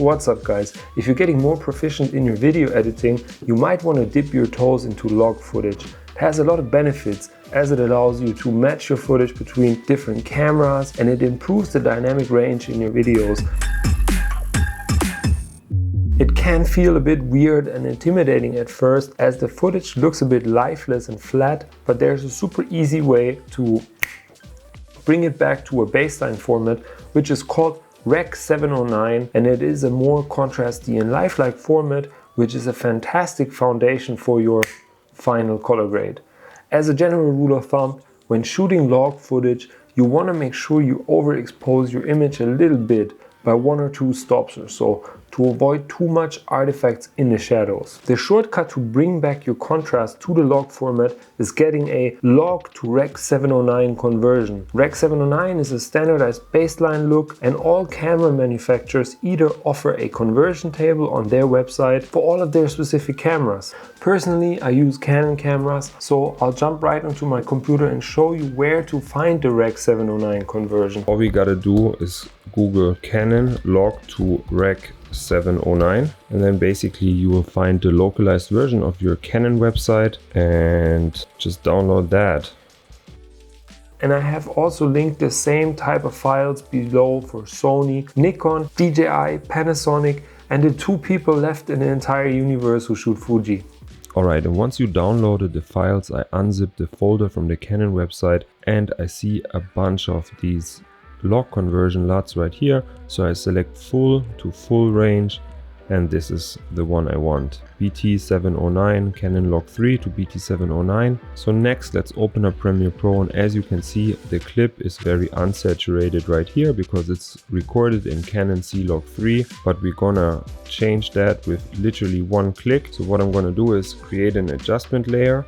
What's up guys, if you're getting more proficient in your video editing, you might want to dip your toes into log footage. It has a lot of benefits as it allows you to match your footage between different cameras and it improves the dynamic range in your videos. It can feel a bit weird and intimidating at first as the footage looks a bit lifeless and flat, but there's a super easy way to bring it back to a baseline format, which is called Rec 709, and it is a more contrasty and lifelike format, which is a fantastic foundation for your final color grade. As a general rule of thumb, when shooting log footage, you want to make sure you overexpose your image a little bit by 1 or 2 stops or so to avoid too much artifacts in the shadows. The shortcut to bring back your contrast to the log format is getting a log to Rec 709 conversion. Rec 709 is a standardized baseline look and all camera manufacturers either offer a conversion table on their website for all of their specific cameras. Personally, I use Canon cameras, so I'll jump right onto my computer and show you where to find the Rec 709 conversion. All we gotta do is Google Canon log to Rec 709 and then basically you will find the localized version of your Canon website and just download that. And I have also linked the same type of files below for Sony, Nikon, DJI, Panasonic and the 2 people left in the entire universe who shoot Fuji. Alright, and once you downloaded the files, I unzipped the folder from the Canon website and I see a bunch of these log conversion LUTs right here. So I select full to full range and this is the one I want. BT709 Canon log 3 to BT709. So next let's open up Premiere Pro and as you can see the clip is very unsaturated right here because it's recorded in Canon C log 3, but we're gonna change that with literally 1 click. So what I'm gonna do is create an adjustment layer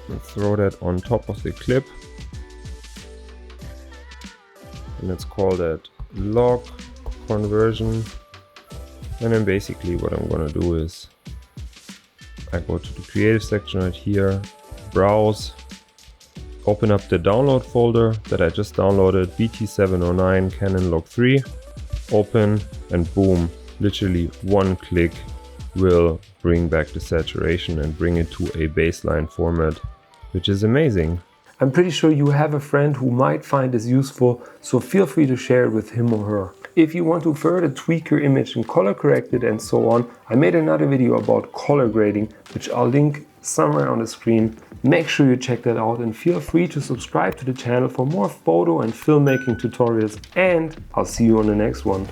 and throw that on top of the clip. And let's call that log conversion. And then basically what I'm gonna do is I go to the creative section right here, browse, open up the download folder that I just downloaded, BT709 Canon log 3, open and boom, literally 1 click will bring back the saturation and bring it to a baseline format, which is amazing. I'm pretty sure you have a friend who might find this useful, so feel free to share it with him or her. If you want to further tweak your image and color correct it and so on, I made another video about color grading, which I'll link somewhere on the screen. Make sure you check that out and feel free to subscribe to the channel for more photo and filmmaking tutorials, and I'll see you on the next one.